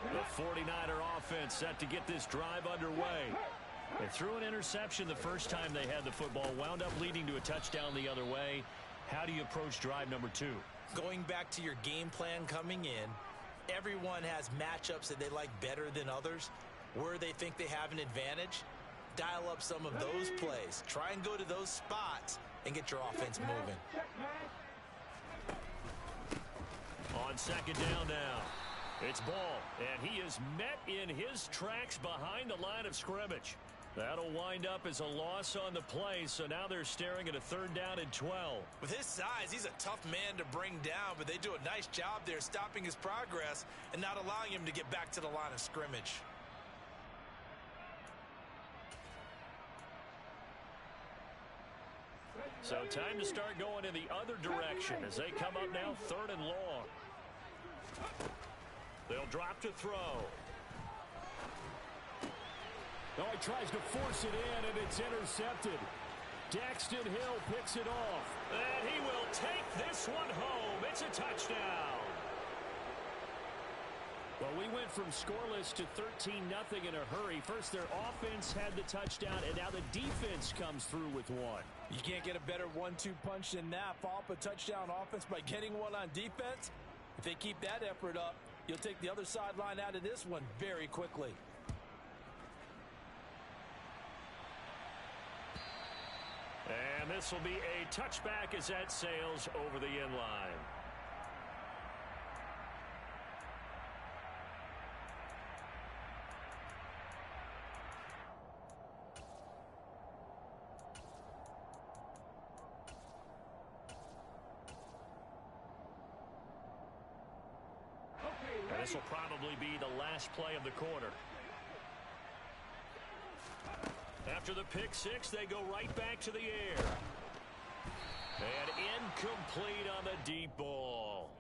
The 49er offense set to get this drive underway. They threw an interception the first time they had the football, wound up leading to a touchdown the other way. How do you approach drive number 2? Going back to your game plan coming in, everyone has matchups that they like better than others. Where they think they have an advantage, dial up some of those plays. Try and go to those spots and get your offense moving. On second down now, it's Ball, and he is met in his tracks behind the line of scrimmage. That'll wind up as a loss on the play, so now they're staring at a 3rd down and 12. With his size, he's a tough man to bring down, but they do a nice job there stopping his progress and not allowing him to get back to the line of scrimmage. So time to start going in the other direction as they come up now 3rd and long. They'll drop to throw. Oh, he tries to force it in, and it's intercepted. Daxton Hill picks it off. And he will take this one home. It's a touchdown. Well, we went from scoreless to 13-0 in a hurry. First, their offense had the touchdown, and now the defense comes through with one. You can't get a better 1-2 punch than that. Follow up a touchdown offense by getting one on defense. If they keep that effort up, you'll take the other sideline out of this one very quickly. And this will be a touchback as that sails over the end line. And this will probably be the last play of the quarter. After the pick six, they go right back to the air. And incomplete on the deep ball.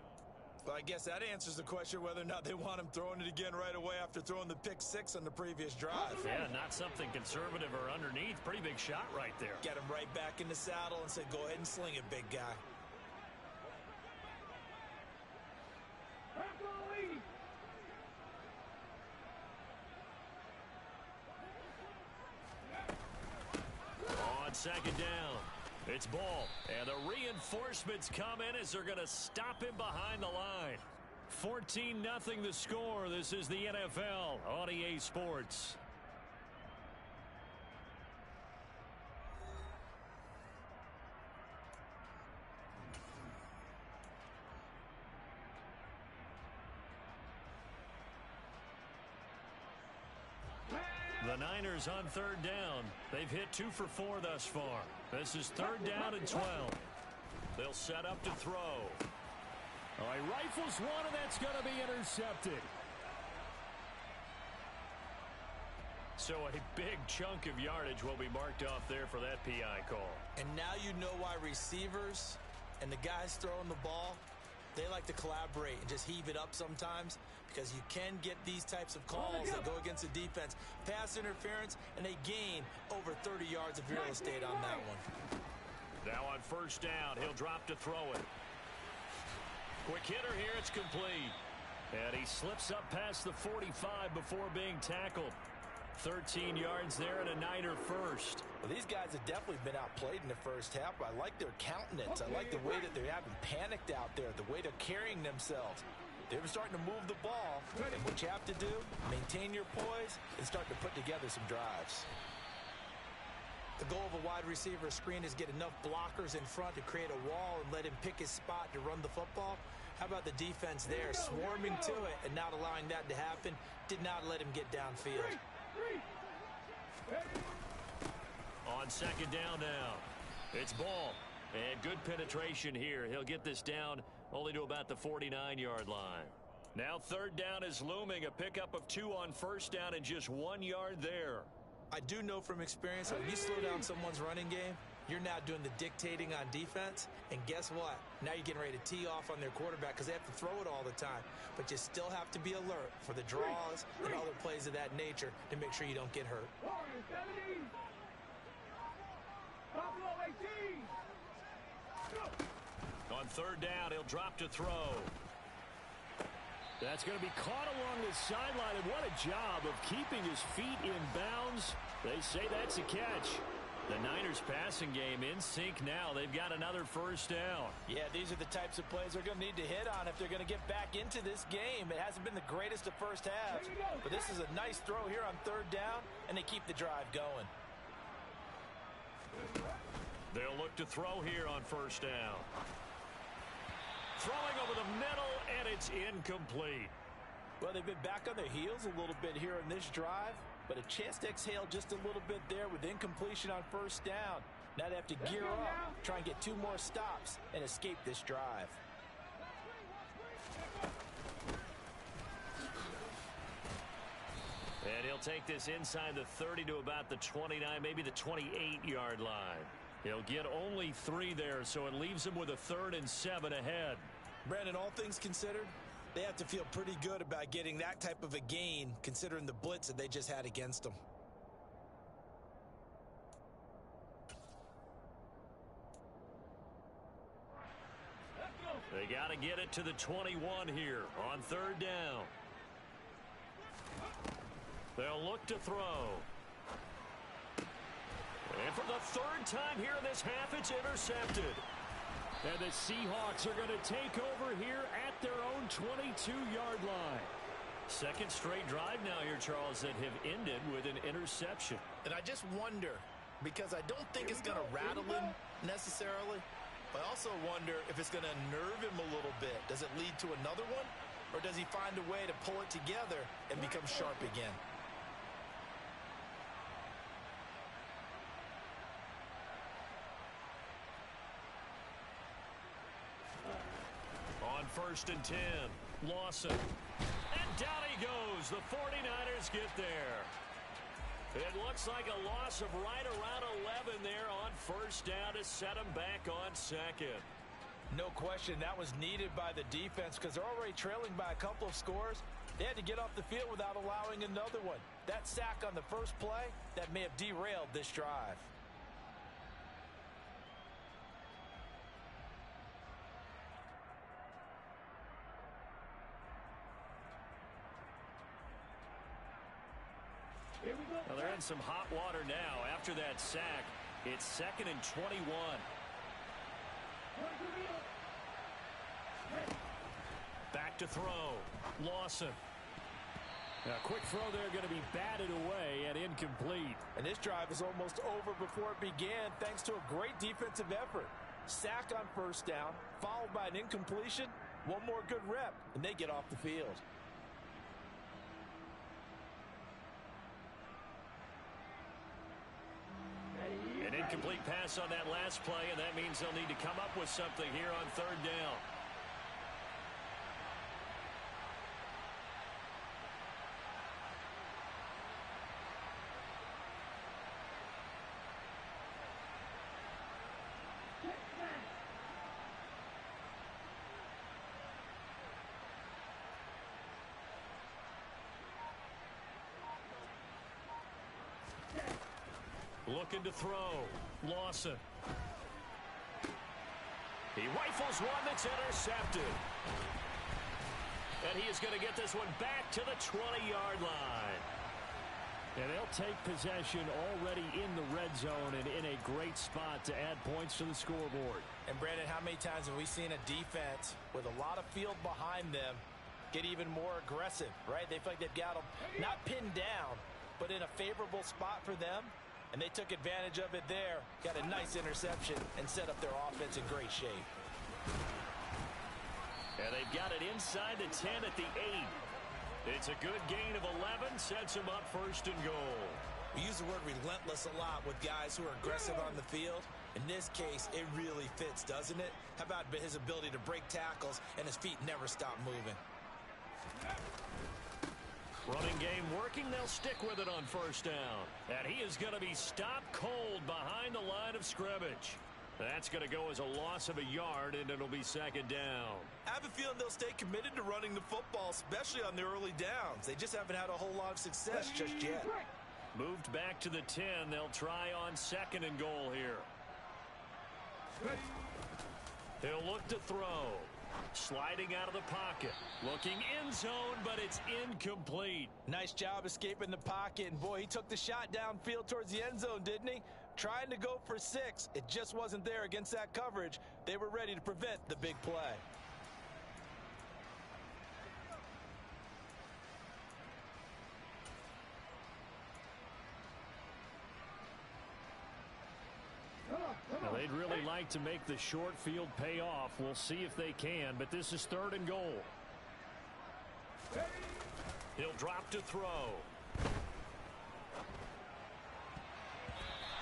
Well, I guess that answers the question whether or not they want him throwing it again right away after throwing the pick six on the previous drive. Yeah, not something conservative or underneath. Pretty big shot right there. Get him right back in the saddle and said, go ahead and sling it, big guy. On second down, it's Ball, and the reinforcements come in as they're going to stop him behind the line. 14-0 the score. This is the NFL on EA Sports. The Niners on third down. They've hit 2 for 4 thus far. This is 3rd down and 12. They'll set up to throw. All right, rifles one, and that's going to be intercepted. So a big chunk of yardage will be marked off there for that PI call. And now you know why receivers and the guys throwing the ball, they like to collaborate and just heave it up sometimes, because you can get these types of calls that go against the defense. Pass interference, and they gain over 30 yards of real estate on that one. Now on first down, he'll drop to throw it. Quick hitter here, it's complete. And he slips up past the 45 before being tackled. 13 yards there and a Niner first. Well, these guys have definitely been outplayed in the first half, but I like their countenance. I like the way that they're having panicked out there, the way they're carrying themselves. They're starting to move the ball, and what you have to do, maintain your poise and start to put together some drives. The goal of a wide receiver screen is get enough blockers in front to create a wall and let him pick his spot to run the football. How about the defense there, swarming to it and not allowing that to happen? Did not let him get downfield. On second down now, it's Ball. And good penetration here. He'll get this down only to about the 49-yard line. Now 3rd down is looming. A pickup of 2 on first down and just 1 yard there. I do know from experience, when you slow down someone's running game, you're now doing the dictating on defense. And guess what? Now you're getting ready to tee off on their quarterback because they have to throw it all the time. But you still have to be alert for the draws and other plays of that nature to make sure you don't get hurt. On 3rd down, he'll drop to throw. That's going to be caught along the sideline, and what a job of keeping his feet in bounds. They say that's a catch. The Niners passing game in sync now. They've got another first down. Yeah, these are the types of plays they're going to need to hit on if they're going to get back into this game. It hasn't been the greatest of first halves, but this is a nice throw here on third down, and they keep the drive going. They'll look to throw here on first down. Throwing over the middle, and it's incomplete. Well, they've been back on their heels a little bit here in this drive, but a chance to exhale just a little bit there with incompletion on first down. Now they have to gear up, try and get 2 more stops, and escape this drive. And he'll take this inside the 30 to about the 29, maybe the 28-yard line. He'll get only 3 there, so it leaves him with a 3rd and 7 ahead. Brandon, all things considered, they have to feel pretty good about getting that type of a gain, considering the blitz that they just had against them. They got to get it to the 21 here on third down. They'll look to throw. And for the 3rd time here in this half, it's intercepted. And the Seahawks are going to take over here at their own 22-yard line. 2nd straight drive now here, Charles, that have ended with an interception. And I just wonder, because I don't think it's going to rattle him necessarily, but I also wonder if it's going to nerve him a little bit. Does it lead to another one? Or does he find a way to pull it together and become sharp again? On 1st and 10, Lawson. And down he goes. The 49ers get there. It looks like a loss of right around 11 there on first down to set them back on 2nd. No question, that was needed by the defense because they're already trailing by a couple of scores. They had to get off the field without allowing another one. That sack on the first play, that may have derailed this drive. Well, they're in some hot water now. After that sack, it's 2nd and 21. Back to throw. Lawson. A quick throw there going to be batted away and incomplete. And this drive is almost over before it began thanks to a great defensive effort. Sack on first down, followed by an incompletion. One more good rep, and they get off the field. An incomplete pass on that last play, and that means they'll need to come up with something here on third down. Looking to throw. Lawson. He rifles one that's intercepted. And he is going to get this one back to the 20-yard line. And they'll take possession already in the red zone and in a great spot to add points to the scoreboard. And Brandon, how many times have we seen a defense with a lot of field behind them get even more aggressive, right? They feel like they've got them not pinned down, but in a favorable spot for them. And they took advantage of it there, got a nice interception, and set up their offense in great shape. And they've got it inside the 10 at the 8. It's a good gain of 11, sets them up 1st and goal. We use the word relentless a lot with guys who are aggressive on the field. In this case, it really fits, doesn't it? How about his ability to break tackles and his feet never stop moving? Running game working. They'll stick with it on first down. And he is going to be stopped cold behind the line of scrimmage. That's going to go as a loss of a yard, and it'll be 2nd down. I have a feeling they'll stay committed to running the football, especially on the early downs. They just haven't had a whole lot of success just yet. Moved back to the 10. They'll try on 2nd and goal here. He'll look to throw. Sliding out of the pocket. Looking end zone, but it's incomplete. Nice job escaping the pocket. And, boy, he took the shot downfield towards the end zone, didn't he? Trying to go for 6. It just wasn't there against that coverage. They were ready to prevent the big play. Now, they'd really like to make the short field pay off. We'll see if they can, but this is 3rd and goal. He'll drop to throw.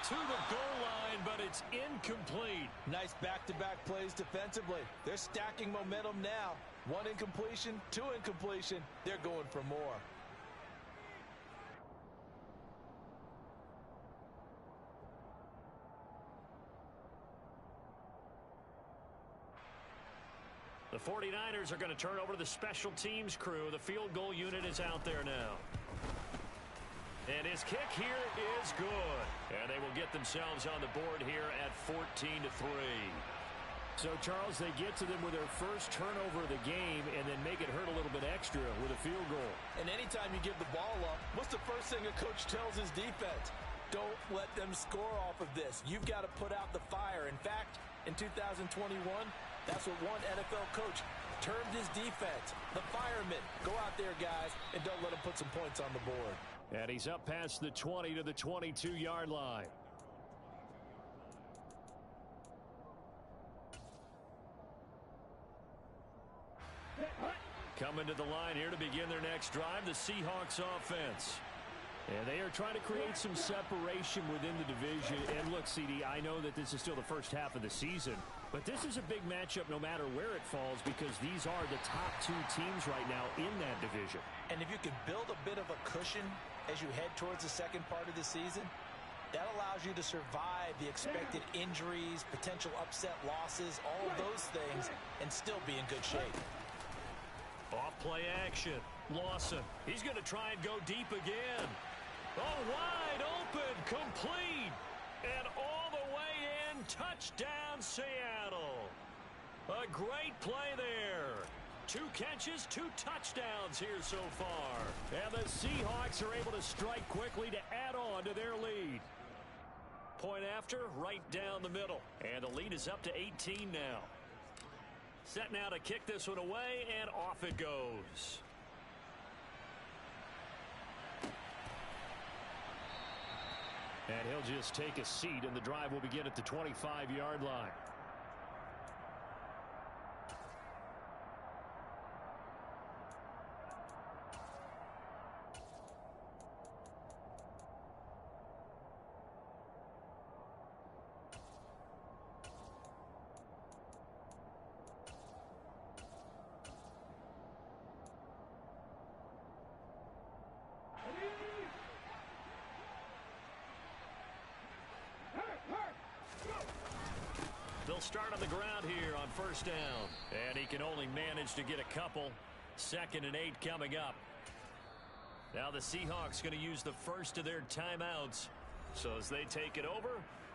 To the goal line, but it's incomplete. Nice back-to-back plays defensively. They're stacking momentum now. 1 incompletion, 2 incompletion. They're going for more. The 49ers are going to turn over to the special teams crew. The field goal unit is out there now. And his kick here is good. And they will get themselves on the board here at 14-3. So, Charles, they get to them with their first turnover of the game and then make it hurt a little bit extra with a field goal. And anytime you give the ball up, what's the first thing a coach tells his defense? Don't let them score off of this. You've got to put out the fire. In fact, in 2021, that's what one NFL coach termed his defense. The firemen. Go out there, guys, and don't let them put some points on the board. And he's up past the 20 to the 22-yard line. Coming to the line here to begin their next drive, the Seahawks offense. And they are trying to create some separation within the division. And look, CD, I know that this is still the first half of the season, but this is a big matchup no matter where it falls because these are the top 2 teams right now in that division. And if you can build a bit of a cushion as you head towards the second part of the season, that allows you to survive the expected injuries, potential upset losses, all of those things, and still be in good shape. Off play action. Lawson. He's going to try and go deep again. Oh, wide open. Complete. And all the way in. Touchdown, Seattle. A great play there. 2 catches, 2 touchdowns here so far. And the Seahawks are able to strike quickly to add on to their lead. Point after, right down the middle. And the lead is up to 18 now. Set now to kick this one away, and off it goes. And he'll just take a seat, and the drive will begin at the 25-yard line. They'll start on the ground here on first down. And he can only manage to get a couple. 2nd and 8 coming up. Now the Seahawks going to use the first of their timeouts. So as they take it over,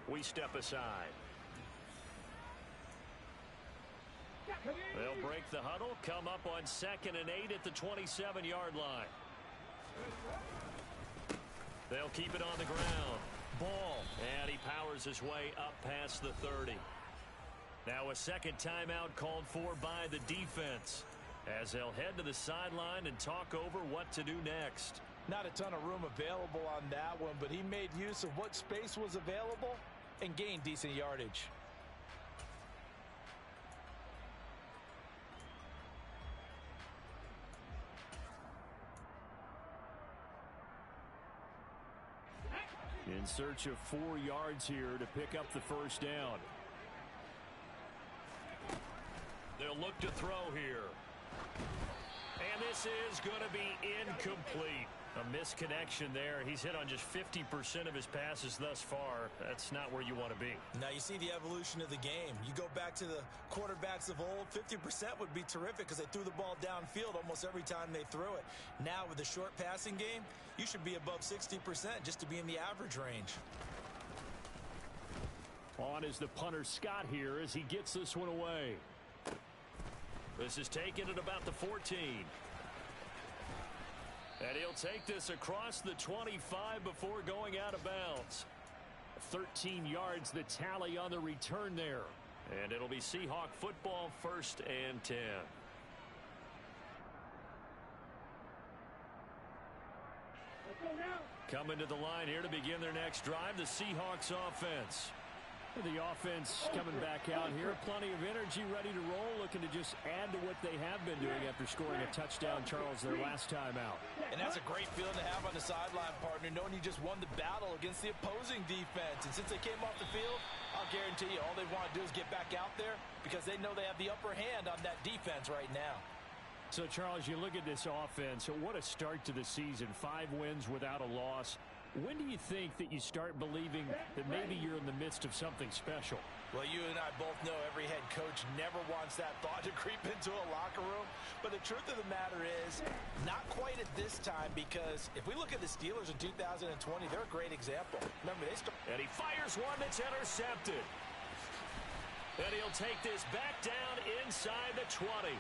we step aside. They'll break the huddle, come up on 2nd and 8 at the 27-yard line. They'll keep it on the ground. Ball. And he powers his way up past the 30. Now a second timeout called for by the defense as they'll head to the sideline and talk over what to do next. Not a ton of room available on that one, but he made use of what space was available and gained decent yardage. In search of 4 yards here to pick up the first down. They'll look to throw here. And this is going to be incomplete. A misconnection there. He's hit on just 50% of his passes thus far. That's not where you want to be. Now you see the evolution of the game. You go back to the quarterbacks of old, 50% would be terrific because they threw the ball downfield almost every time they threw it. Now with the short passing game, you should be above 60% just to be in the average range. On is the punter Scott here as he gets this one away. This is taken at about the 14. And he'll take this across the 25 before going out of bounds. 13 yards the tally on the return there. And it'll be Seahawk football, 1st and 10. Coming to the line here to begin their next drive, the Seahawks offense. The offense coming back out here. Plenty of energy, ready to roll, looking to just add to what they have been doing after scoring a touchdown, Charles, their last time out. And that's a great feeling to have on the sideline, partner, knowing you just won the battle against the opposing defense. And since they came off the field, I'll guarantee you all they want to do is get back out there because they know they have the upper hand on that defense right now. So, Charles, you look at this offense, what a start to the season. 5 wins without a loss. When do you think that you start believing that maybe you're in the midst of something special? Well, you and I both know every head coach never wants that thought to creep into a locker room. But the truth of the matter is, not quite at this time, because if we look at the Steelers in 2020, they're a great example. Remember, and he fires one that's intercepted. And he'll take this back down inside the 20.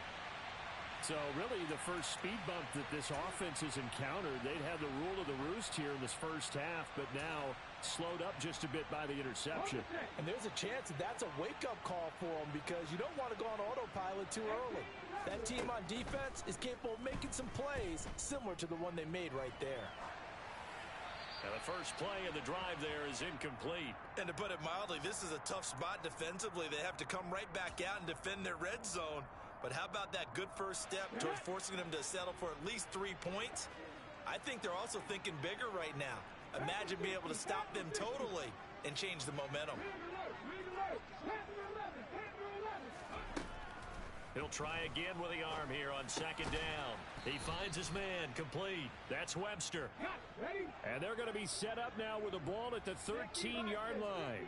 So really the first speed bump that this offense has encountered. They'd had the rule of the roost here in this first half, but now slowed up just a bit by the interception. And there's a chance that that's a wake-up call for them because you don't want to go on autopilot too early. That team on defense is capable of making some plays similar to the one they made right there. And the first play of the drive there is incomplete. And to put it mildly, this is a tough spot defensively. They have to come right back out and defend their red zone. But how about that good first step towards forcing them to settle for at least 3 points? I think they're also thinking bigger right now. Imagine being able to stop them totally and change the momentum. He'll try again with the arm here on 2nd down. He finds his man, complete. That's Webster. And they're going to be set up now with the ball at the 13-yard line.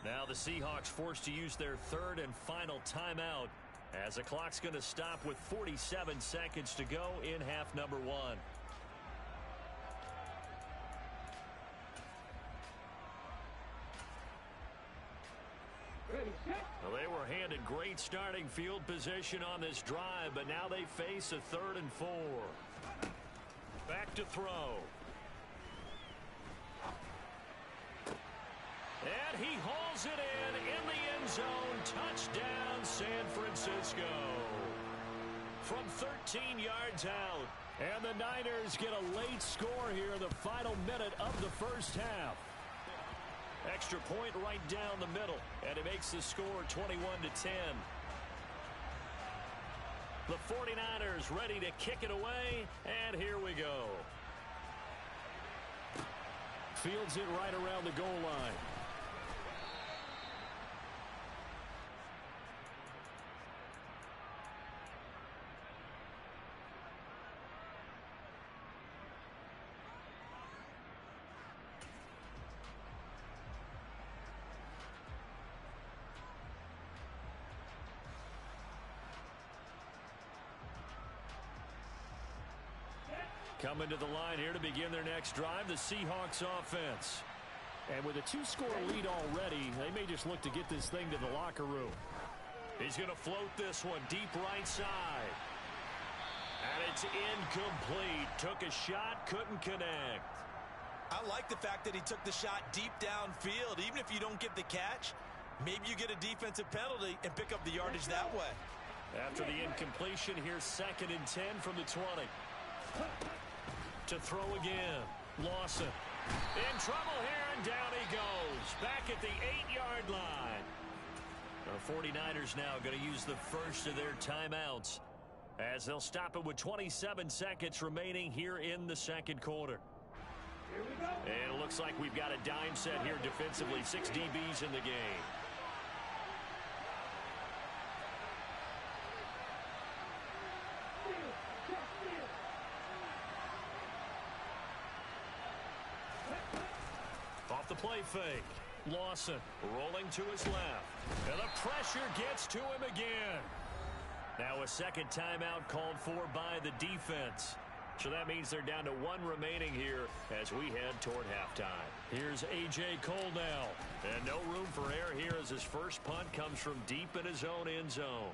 Now the Seahawks forced to use their 3rd and final timeout as the clock's going to stop with 47 seconds to go in half number 1. Well, they were handed great starting field position on this drive, but now they face a 3rd and 4. Back to throw. And he hauls it in the end zone. Touchdown, San Francisco. From 13 yards out. And the Niners get a late score here in the final minute of the first half. Extra point right down the middle. And it makes the score 21-10. The 49ers ready to kick it away. And here we go. Fields it right around the goal line. Coming to the line here to begin their next drive, the Seahawks offense. And with a 2-score lead already, they may just look to get this thing to the locker room. He's going to float this one deep right side. And it's incomplete. Took a shot, couldn't connect. I like the fact that he took the shot deep downfield. Even if you don't get the catch, maybe you get a defensive penalty and pick up the yardage that way. After the incompletion, here's 2nd and 10 from the 20. To throw again. Lawson in trouble here, and down he goes. Back at the 8-yard line. The 49ers now going to use the first of their timeouts as they'll stop it with 27 seconds remaining here in the 2nd quarter. And it looks like we've got a dime set here defensively. 6 DBs in the game. Off the play fake. Lawson rolling to his left. And the pressure gets to him again. Now a 2nd timeout called for by the defense. So that means they're down to 1 remaining here as we head toward halftime. Here's A.J. Cole now. And no room for error here as his first punt comes from deep in his own end zone.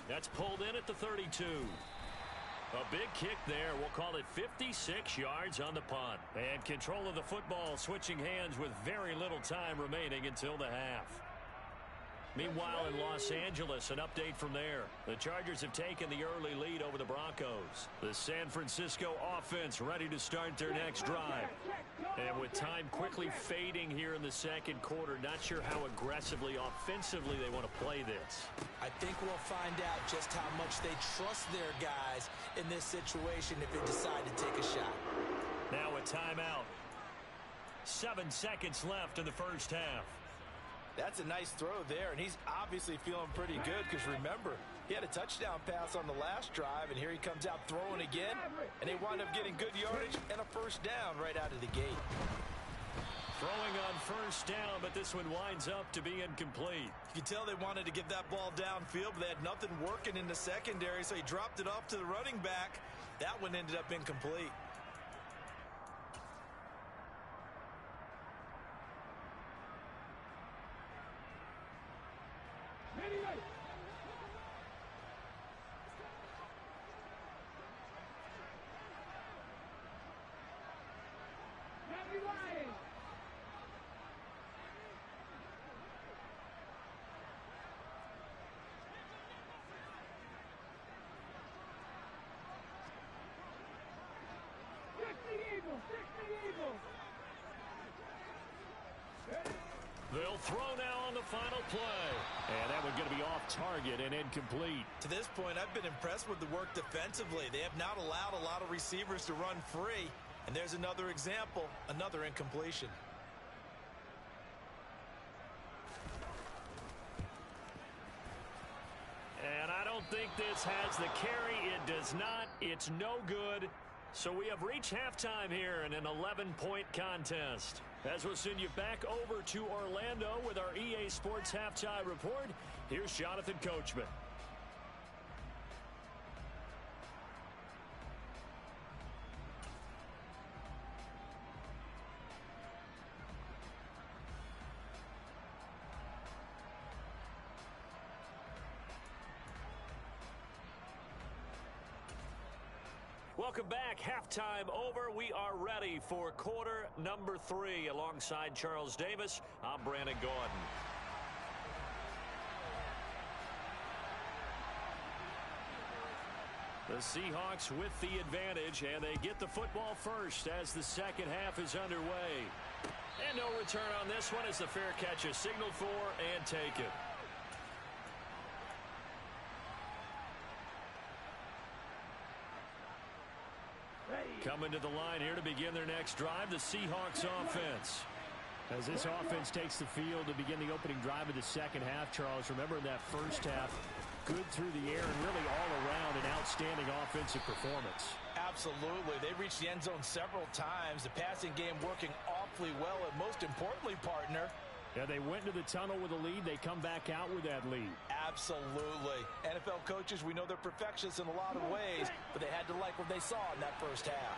That's pulled in at the 32. A big kick there. We'll call it 56 yards on the punt. And control of the football switching hands with very little time remaining until the half. Meanwhile, in Los Angeles, an update from there. The Chargers have taken the early lead over the Broncos. The San Francisco offense ready to start their next drive. And with time quickly fading here in the second quarter, not sure how aggressively, offensively they want to play this. I think we'll find out just how much they trust their guys in this situation if they decide to take a shot. Now a timeout. 7 seconds left in the first half. That's a nice throw there, and he's obviously feeling pretty good because, remember, he had a touchdown pass on the last drive, and here he comes out throwing again, and they wind up getting good yardage and a first down right out of the gate. Throwing on first down, but this one winds up to be incomplete. You can tell they wanted to get that ball downfield, but they had nothing working in the secondary, so he dropped it off to the running back. That one ended up incomplete. They'll throw now on the final play. And that one's going to be off target and incomplete. To this point, I've been impressed with the work defensively. They have not allowed a lot of receivers to run free. And there's another example, another incompletion. And I don't think this has the carry. It does not. It's no good. So we have reached halftime here in an 11-point contest. As we'll send you back over to Orlando with our EA Sports Halftime Report, here's Jonathan Coachman. Welcome back. Halftime over. We are ready for quarter number 3. Alongside Charles Davis, I'm Brandon Gordon. The Seahawks with the advantage, and they get the football first as the second half is underway. And no return on this one as the fair catch is signaled for and taken. Coming to the line here to begin their next drive, the Seahawks offense. As this offense takes the field to begin the opening drive of the second half, Charles, remember in that first half, good through the air and really all around an outstanding offensive performance. Absolutely. They reached the end zone several times. The passing game working awfully well, and most importantly, partner, yeah, they went into the tunnel with a lead. They come back out with that lead. Absolutely. NFL coaches, we know they're perfectionists in a lot of ways, but they had to like what they saw in that first half.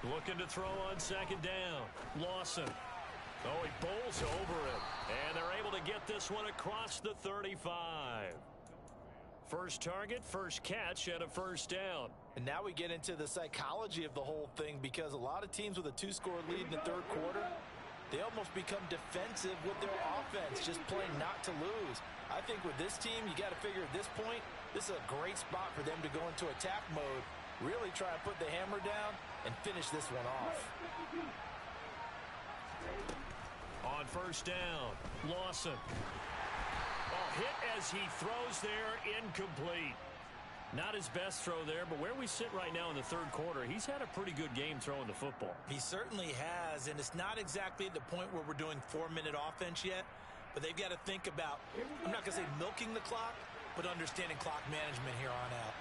Looking to throw on second down. Lawson. Oh, he bowls over it. And they're able to get this one across the 35. First target, first catch, and a first down. And now we get into the psychology of the whole thing, because a lot of teams with a 2-score lead in the third quarter, they almost become defensive with their offense, just playing not to lose. I think with this team, you got to figure at this point, this is a great spot for them to go into attack mode, really try to put the hammer down and finish this one off. On first down, Lawson. Oh, hit as he throws there, incomplete. Not his best throw there, but where we sit right now in the third quarter, he's had a pretty good game throwing the football. He certainly has, and it's not exactly at the point where we're doing 4-minute offense yet, but they've got to think about, I'm not going to say milking the clock, but understanding clock management here on out.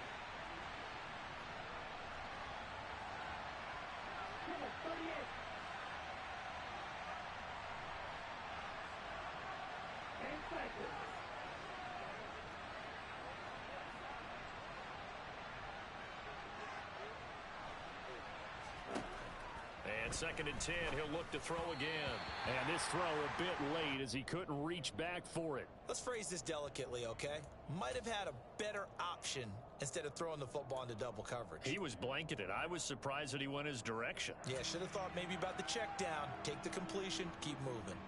And 2nd and 10, he'll look to throw again. And this throw a bit late as he couldn't reach back for it. Let's phrase this delicately, okay? Might have had a better option instead of throwing the football into double coverage. He was blanketed. I was surprised that he went his direction. Yeah, should have thought maybe about the check down. Take the completion, keep moving.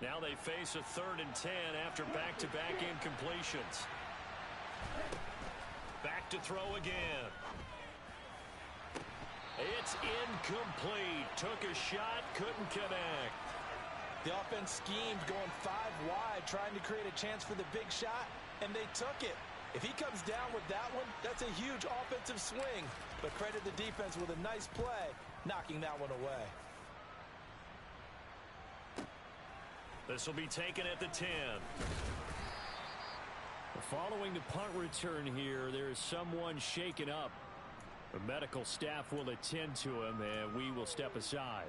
Now they face a 3rd and 10 after back-to-back incompletions. Back to throw again. It's incomplete. Took a shot, couldn't connect. The offense schemed going 5 wide, trying to create a chance for the big shot, and they took it. If he comes down with that one, that's a huge offensive swing. But credit the defense with a nice play, knocking that one away. This will be taken at the 10. Following the punt return here, there is someone shaken up. The medical staff will attend to him, and we will step aside.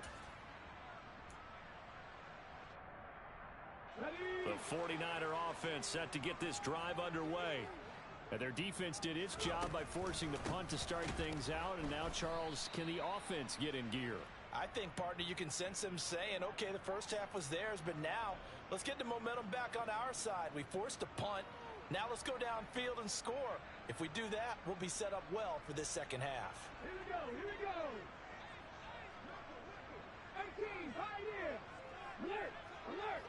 The 49er offense set to get this drive underway. And their defense did its job by forcing the punt to start things out, and now, Charles, can the offense get in gear? I think, partner, you can sense them saying, okay, the first half was theirs, but now let's get the momentum back on our side. We forced a punt. Now let's go downfield and score. If we do that, we'll be set up well for this second half. Here we go, here we go. 18, right here. Alert, alert.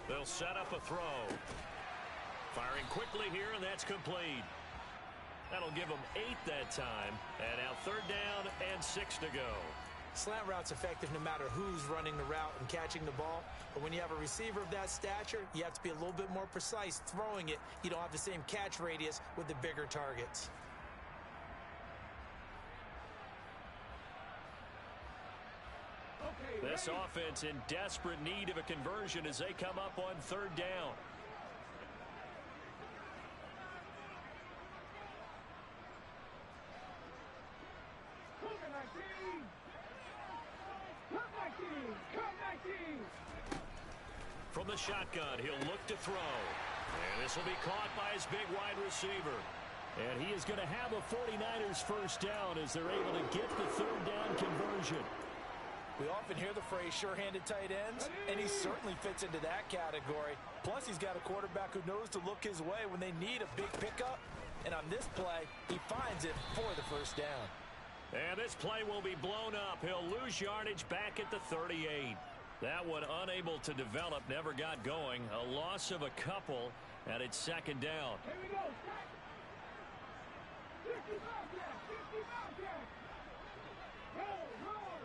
They'll set up a throw. Firing quickly here, and that's complete. That'll give them 8 that time. And now 3rd down and 6 to go. Slant route's effective no matter who's running the route and catching the ball. But when you have a receiver of that stature, you have to be a little bit more precise throwing it. You don't have the same catch radius with the bigger targets. Okay, This offense in desperate need of a conversion as they come up on 3rd down. From the shotgun, he'll look to throw. And this will be caught by his big wide receiver. And he is going to have a 49ers first down as they're able to get the 3rd down conversion. We often hear the phrase sure-handed tight ends, and he certainly fits into that category. Plus, he's got a quarterback who knows to look his way when they need a big pickup. And on this play, he finds it for the first down. And this play will be blown up. He'll lose yardage back at the 38. That one unable to develop, never got going. A loss of a couple, and it's 2nd down. Here we go. 50 Bobcats, 50 Bobcats. Roll, roll,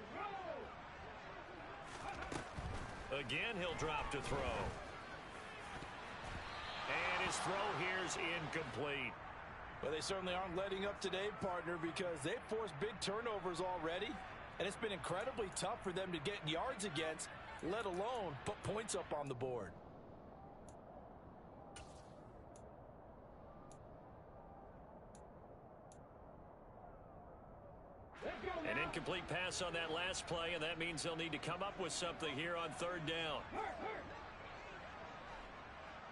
roll. Again, he'll drop to throw. And his throw here's incomplete. Well, they certainly aren't letting up today, partner, because they've forced big turnovers already, and it's been incredibly tough for them to get yards against, let alone put points up on the board. An incomplete pass on that last play, and that means they'll need to come up with something here on 3rd down.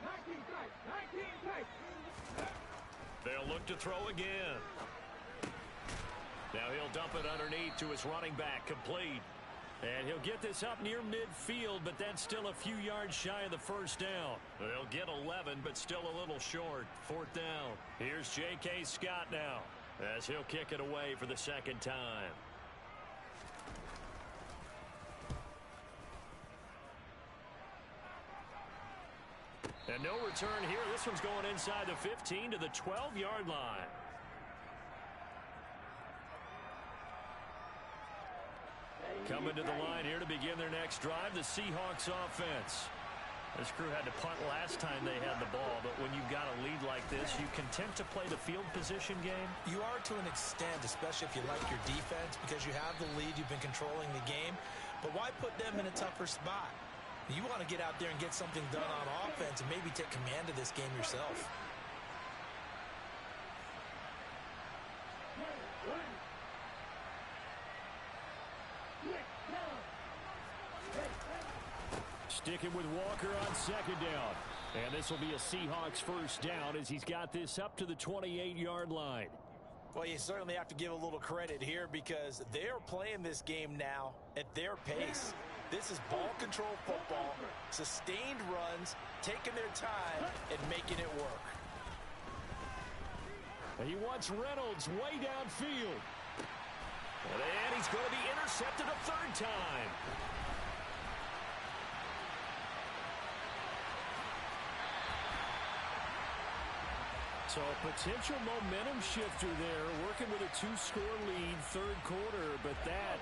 19 tight. They'll look to throw again. Now he'll dump it underneath to his running back, complete. And he'll get this up near midfield, but that's still a few yards shy of the first down. They'll get 11, but still a little short. 4th down. Here's J.K. Scott now, as he'll kick it away for the 2nd time. And no return here. This one's going inside the 15 to the 12-yard line. Coming to the line here to begin their next drive, the Seahawks offense. This crew had to punt last time they had the ball, but when you've got a lead like this, you content to play the field position game? You are to an extent, especially if you like your defense, because you have the lead, you've been controlling the game. But why put them in a tougher spot? You want to get out there and get something done on offense and maybe take command of this game yourself. Sticking with Walker on second down. And this will be a Seahawks first down as he's got this up to the 28-yard line. Well, you certainly have to give a little credit here because they're playing this game now at their pace. This is ball control football, sustained runs, taking their time and making it work. And he wants Reynolds way downfield. And he's going to be intercepted a third time. So a potential momentum shifter there, working with a 2-score lead, third quarter, but that,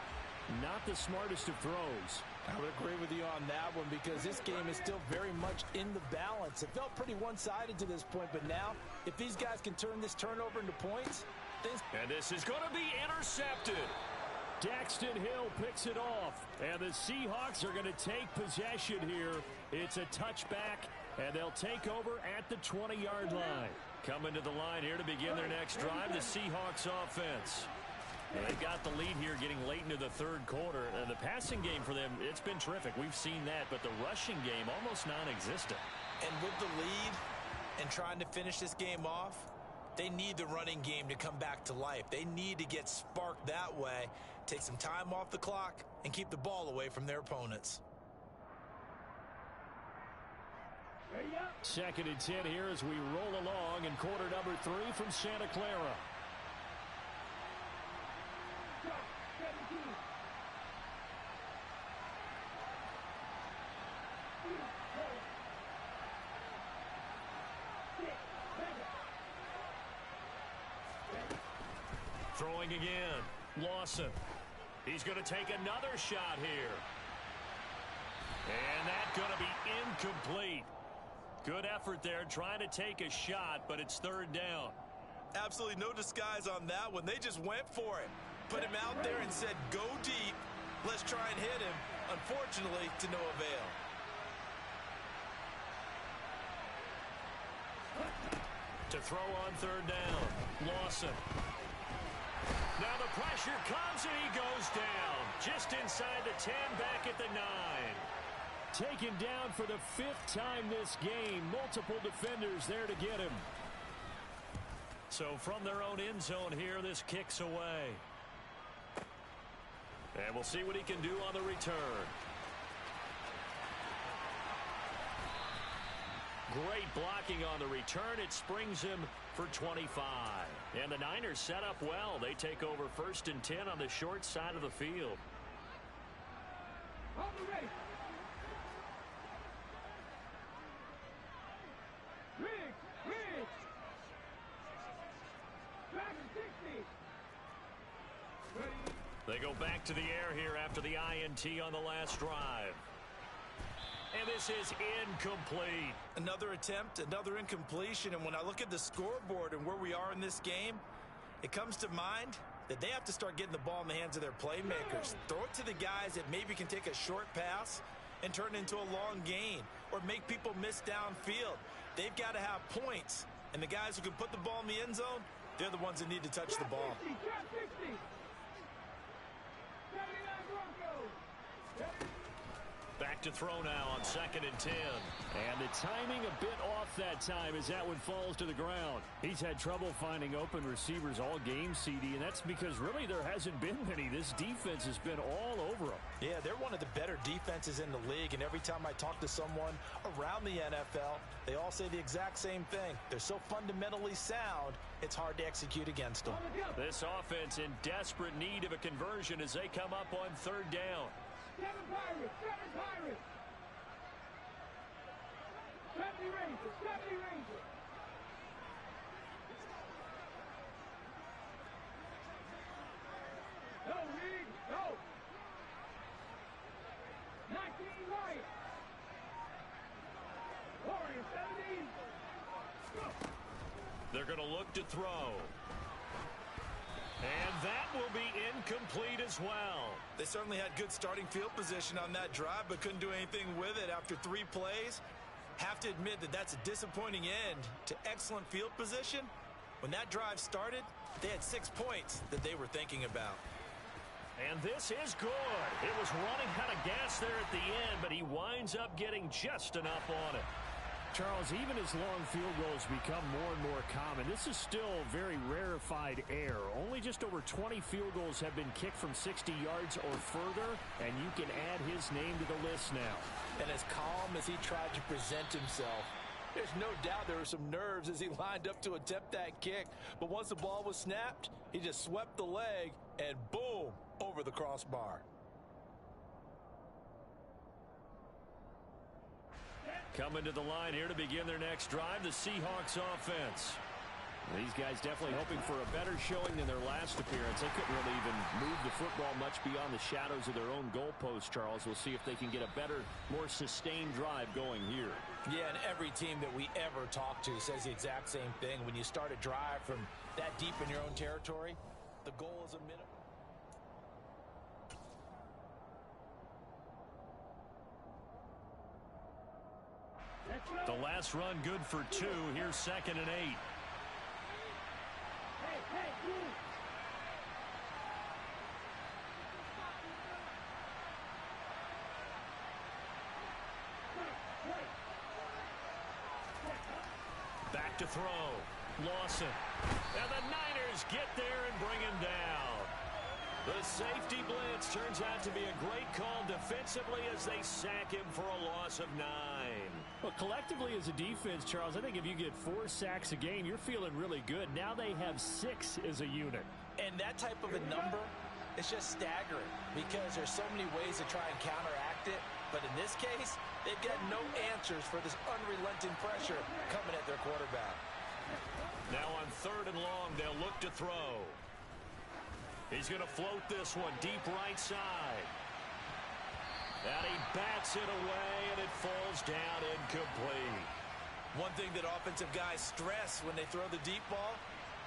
not the smartest of throws. I would agree with you on that one because this game is still very much in the balance. It felt pretty one-sided to this point, but now, if these guys can turn this turnover into points, things... And this is going to be intercepted. Daxton Hill picks it off, and the Seahawks are going to take possession here. It's a touchback, and they'll take over at the 20-yard line. Coming to the line here to begin their next drive, the Seahawks offense. And they've got the lead here getting late into the third quarter. The passing game for them, it's been terrific. We've seen that, but the rushing game almost non-existent. And with the lead and trying to finish this game off, they need the running game to come back to life. They need to get sparked that way, take some time off the clock, and keep the ball away from their opponents. Second and 10 here as we roll along in quarter number 3 from Santa Clara. Throwing again. Lawson. He's going to take another shot here. And that's going to be incomplete. Good effort there trying to take a shot, but it's third down. Absolutely no disguise on that one. They just went for it. Put him out there and said, go deep. Let's try and hit him. Unfortunately, to no avail. To throw on third down. Lawson. Now the pressure comes and he goes down. Just inside the 10, back at the 9. Taken down for the 5th time this game. Multiple defenders there to get him. So from their own end zone here, this kicks away. And we'll see what he can do on the return. Great blocking on the return. It springs him for 25. And the Niners set up well. They take over 1st and 10 on the short side of the field. On the race. Riggs. Driving 60. Ready. They go back to the air here after the INT on the last drive. And this is incomplete. Another attempt, another incompletion, and when I look at the scoreboard and where we are in this game, it comes to mind that they have to start getting the ball in the hands of their playmakers. Throw it to the guys that maybe can take a short pass and turn it into a long gain or make people miss downfield. They've got to have points, and the guys who can put the ball in the end zone, they're the ones that need to touch the ball. 60. 79 Broncos. Back to throw now on 2nd and 10. And the timing a bit off that time as that one falls to the ground. He's had trouble finding open receivers all game, CD, and that's because really there hasn't been many. This defense has been all over them. Yeah, they're one of the better defenses in the league, and every time I talk to someone around the NFL, they all say the exact same thing. They're so fundamentally sound, it's hard to execute against them. This offense in desperate need of a conversion as they come up on 3rd down. 7 Pirates. 70 Rangers. No, Riggs, no. 19 Lions. Warriors, 17. They're going to look to throw. And that will be incomplete as well. They certainly had good starting field position on that drive, but couldn't do anything with it after 3 plays. Have to admit that that's a disappointing end to excellent field position. When that drive started, they had 6 points that they were thinking about. And this is good. It was running out of gas there at the end, but he winds up getting just enough on it. Charles, even as long field goals become more and more common, this is still very rarefied air. Only just over 20 field goals have been kicked from 60 yards or further, and you can add his name to the list now. And as calm as he tried to present himself, there's no doubt there were some nerves as he lined up to attempt that kick. But once the ball was snapped, he just swept the leg and boom, over the crossbar. Coming to the line here to begin their next drive, the Seahawks offense. These guys definitely hoping for a better showing than their last appearance. They couldn't really even move the football much beyond the shadows of their own goalpost, Charles. We'll see if they can get a better, more sustained drive going here. Yeah, and every team that we ever talk to says the exact same thing. When you start a drive from that deep in your own territory, the goal is a minimum. The last run good for 2. Here's 2nd and 8. Back to throw. Lawson. And the Niners get there and bring him down. The safety blitz turns out to be a great call defensively as they sack him for a loss of 9. Well, collectively as a defense, Charles, I think if you get 4 sacks a game, you're feeling really good. Now they have 6 as a unit. And that type of a number is just staggering because there's so many ways to try and counteract it. But in this case, they've got no answers for this unrelenting pressure coming at their quarterback. Now on 3rd and long, they'll look to throw. He's going to float this one deep right side. And he bats it away, and it falls down incomplete. One thing that offensive guys stress when they throw the deep ball,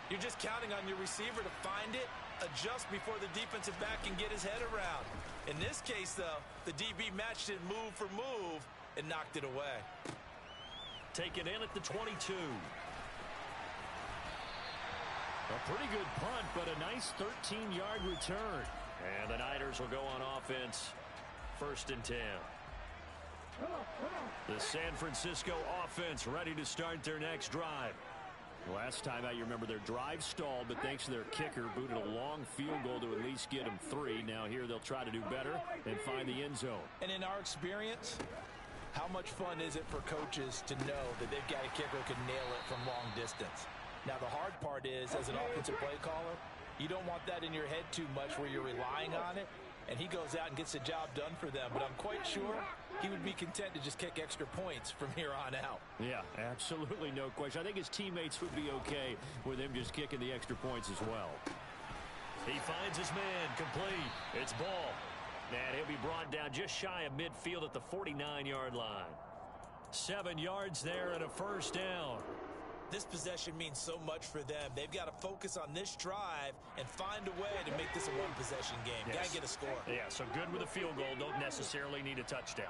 you're just counting on your receiver to find it, adjust before the defensive back can get his head around. In this case, though, the DB matched it move for move and knocked it away. Taken in at the 22. A pretty good punt, but a nice 13-yard return. And the Niners will go on offense. 1st and 10. The San Francisco offense ready to start their next drive. Last time out, you remember their drive stalled, but thanks to their kicker, booted a long field goal to at least get them 3. Now here they'll try to do better and find the end zone. And in our experience, how much fun is it for coaches to know that they've got a kicker who can nail it from long distance? Now, the hard part is, as an offensive play caller, you don't want that in your head too much where you're relying on it, and he goes out and gets the job done for them. But I'm quite sure he would be content to just kick extra points from here on out. Yeah, absolutely no question. I think his teammates would be okay with him just kicking the extra points as well. He finds his man, complete. It's ball. And he'll be brought down just shy of midfield at the 49-yard line. 7 yards there and a 1st down. This possession means so much for them. They've got to focus on this drive and find a way to make this a one-possession game. Yes. Got to get a score. Yeah, so good with a field goal. Don't necessarily need a touchdown.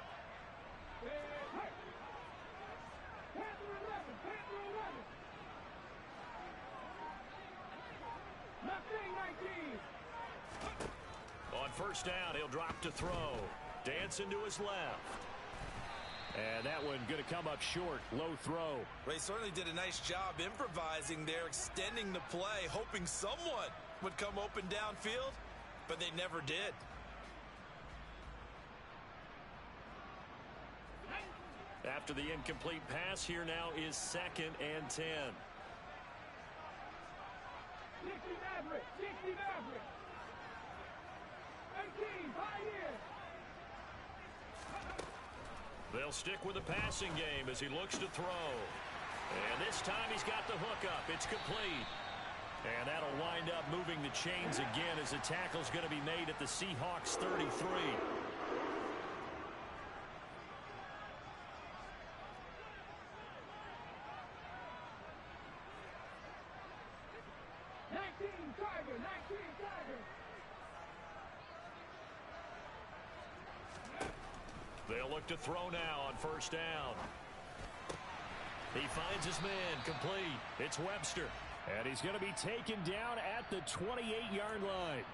On 1st down, he'll drop to throw. Dancing to his left. And that one going to come up short. Low throw. They certainly did a nice job improvising there, extending the play, hoping someone would come open downfield, but they never did. After the incomplete pass, here now is 2nd and 10. 60 Maverick, 60 Maverick. 18, Pioneer. They'll stick with the passing game as he looks to throw. And this time he's got the hook up. It's complete. And that'll wind up moving the chains again as the tackle's going to be made at the Seahawks 33. Tiger, 19 Tiger. They'll look to throw now on 1st down. He finds his man, complete. It's Webster. And he's going to be taken down at the 28-yard line.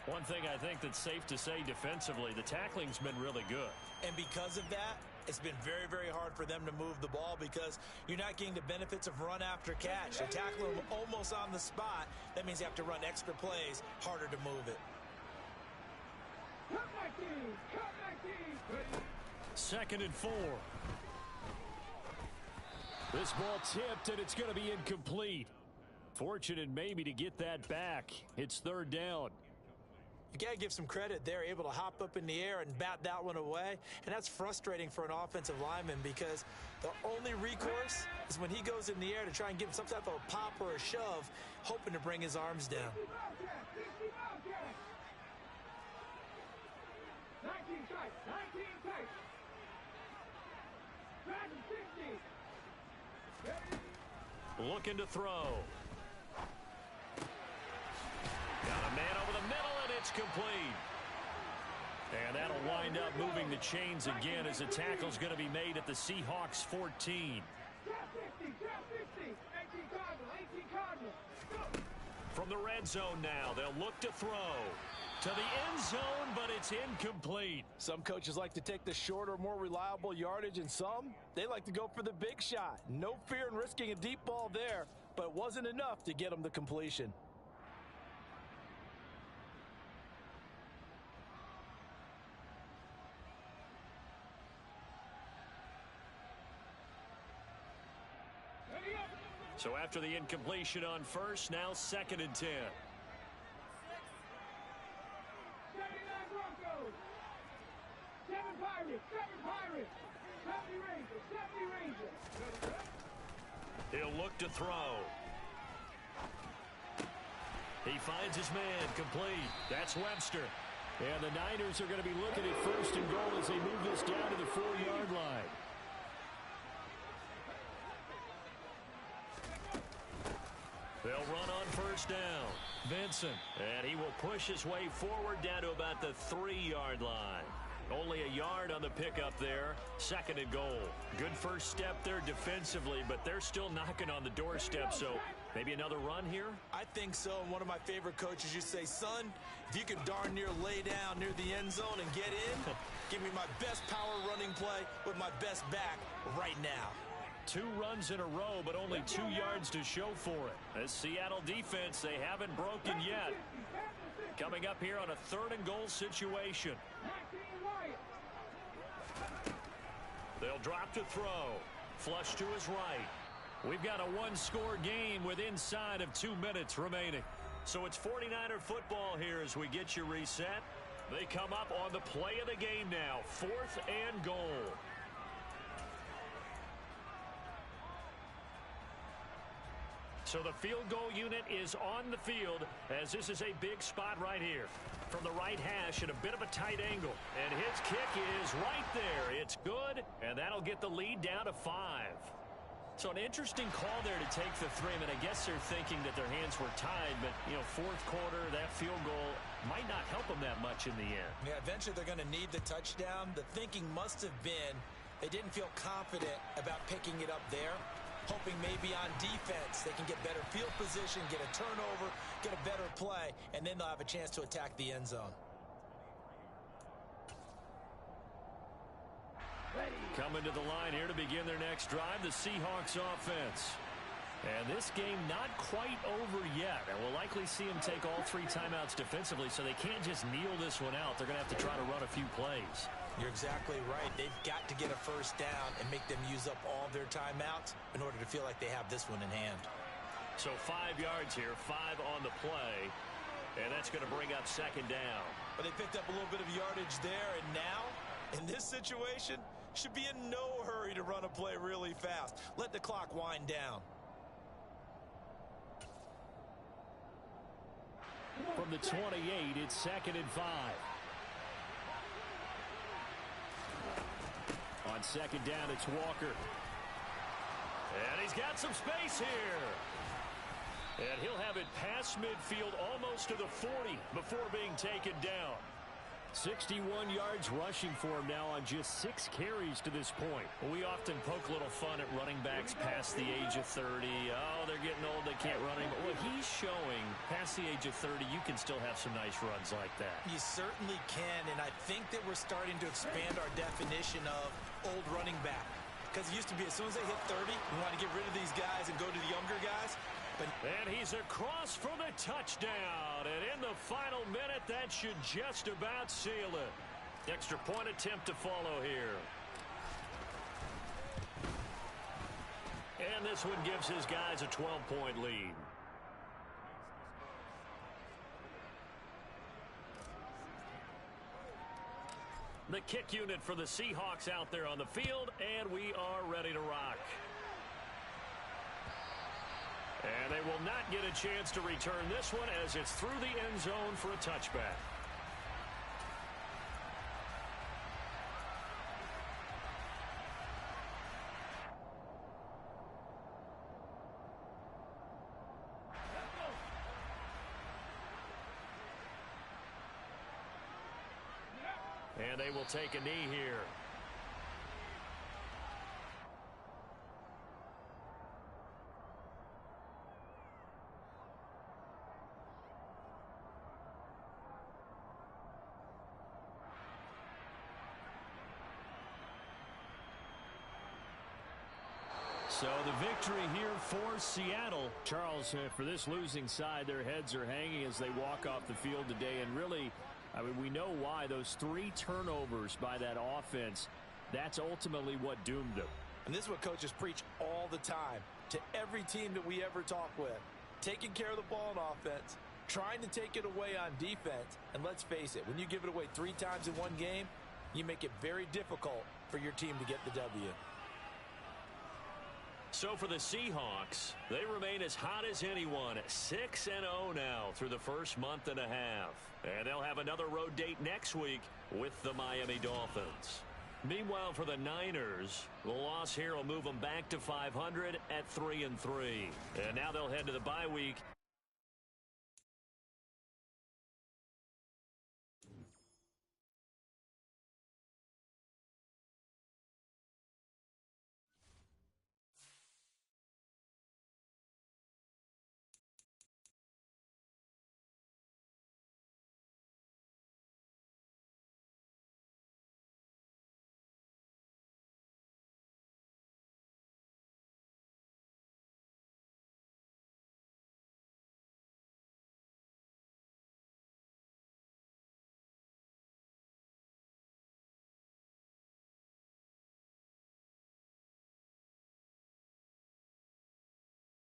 One thing I think that's safe to say defensively, the tackling's been really good. And because of that, it's been very, very hard for them to move the ball because you're not getting the benefits of run after catch. They tackle them almost on the spot. That means you have to run extra plays, harder to move it. Cut my team! Cut my team! 2nd and 4. This ball tipped, and it's going to be incomplete. Fortunate maybe to get that back. It's 3rd down. You got to give some credit. They're able to hop up in the air and bat that one away. And that's frustrating for an offensive lineman because the only recourse is when he goes in the air to try and give some type of a pop or a shove, hoping to bring his arms down. 19 tight, 19 tight. Dragon 60. Looking to throw. Got a man over the middle, and it's complete. And that'll wind up moving the chains again as the tackle's going to be made at the Seahawks 14. Draft 50, draft 50. 18 Cardinals, 18 Cardinals. Go. From the red zone now, they'll look to throw. To the end zone, but it's incomplete. Some coaches like to take the shorter, more reliable yardage, and some, they like to go for the big shot. No fear in risking a deep ball there, but it wasn't enough to get them the completion. So after the incompletion on first, now 2nd and 10. 79 Broncos. 7 Pirates, 7 Pirates. 70 Rangers, 70 Rangers. He'll look to throw. He finds his man, complete. That's Webster. And the Niners are going to be looking at 1st and goal as they move this down to the 4-yard line. They'll run on 1st down. Vincent. And he will push his way forward down to about the 3-yard line. Only a yard on the pickup there. 2nd and goal. Good first step there defensively, but they're still knocking on the doorstep, so maybe another run here? I think so. And one of my favorite coaches used to say, son, if you could darn near lay down near the end zone and get in, give me my best power running play with my best back right now. 2 runs in a row, but only 2 yards to show for it. This Seattle defense, they haven't broken yet. Coming up here on a 3rd and goal situation. They'll drop to throw. Flush to his right. We've got a 1-score game with inside of 2 minutes remaining. So it's 49er football here as we get you reset. They come up on the play of the game now. 4th and goal. So the field goal unit is on the field as this is a big spot right here. From the right hash at a bit of a tight angle. And his kick is right there. It's good, and that'll get the lead down to 5. So an interesting call there to take the 3. I mean, I guess they're thinking that their hands were tied, but, you know, 4th quarter, that field goal might not help them that much in the end. Yeah, eventually they're going to need the touchdown. The thinking must have been they didn't feel confident about picking it up there. Hoping maybe on defense they can get better field position, get a turnover, get a better play, and then they'll have a chance to attack the end zone. Coming to the line here to begin their next drive, the Seahawks offense. And this game not quite over yet. And we'll likely see them take all 3 timeouts defensively, so they can't just kneel this one out. They're going to have to try to run a few plays. You're exactly right. They've got to get a 1st down and make them use up all their timeouts in order to feel like they have this one in hand. So 5 yards here, 5 on the play, and that's going to bring up 2nd down. But they picked up a little bit of yardage there, and now, in this situation, should be in no hurry to run a play really fast. Let the clock wind down. From the 28, it's 2nd and 5. On 2nd down, it's Walker. And he's got some space here. And he'll have it past midfield almost to the 40 before being taken down. 61 yards rushing for him now on just 6 carries to this point. Well, we often poke a little fun at running backs past the age of 30. Oh, they're getting old, they can't run anymore. Well, he's showing past the age of 30 you can still have some nice runs like that. You certainly can, and I think that we're starting to expand our definition of old running back. Because it used to be as soon as they hit 30, we want to get rid of these guys and go to the younger guys. And he's across for the touchdown. And in the final minute, that should just about seal it. Extra point attempt to follow here. And this one gives his guys a 12-point lead. The kick unit for the Seahawks out there on the field, and we are ready to rock. And they will not get a chance to return this one as it's through the end zone for a touchback. And they will take a knee here. So the victory here for Seattle. Charles, for this losing side, their heads are hanging as they walk off the field today. And really, I mean, we know why. Those 3 turnovers by that offense, that's ultimately what doomed them. And this is what coaches preach all the time to every team that we ever talk with. Taking care of the ball on offense, trying to take it away on defense. And let's face it, when you give it away 3 times in one game, you make it very difficult for your team to get the W. So for the Seahawks, they remain as hot as anyone, 6-0 now through the first month and a half. And they'll have another road date next week with the Miami Dolphins. Meanwhile, for the Niners, the loss here will move them back to 500 at 3-3. And now they'll head to the bye week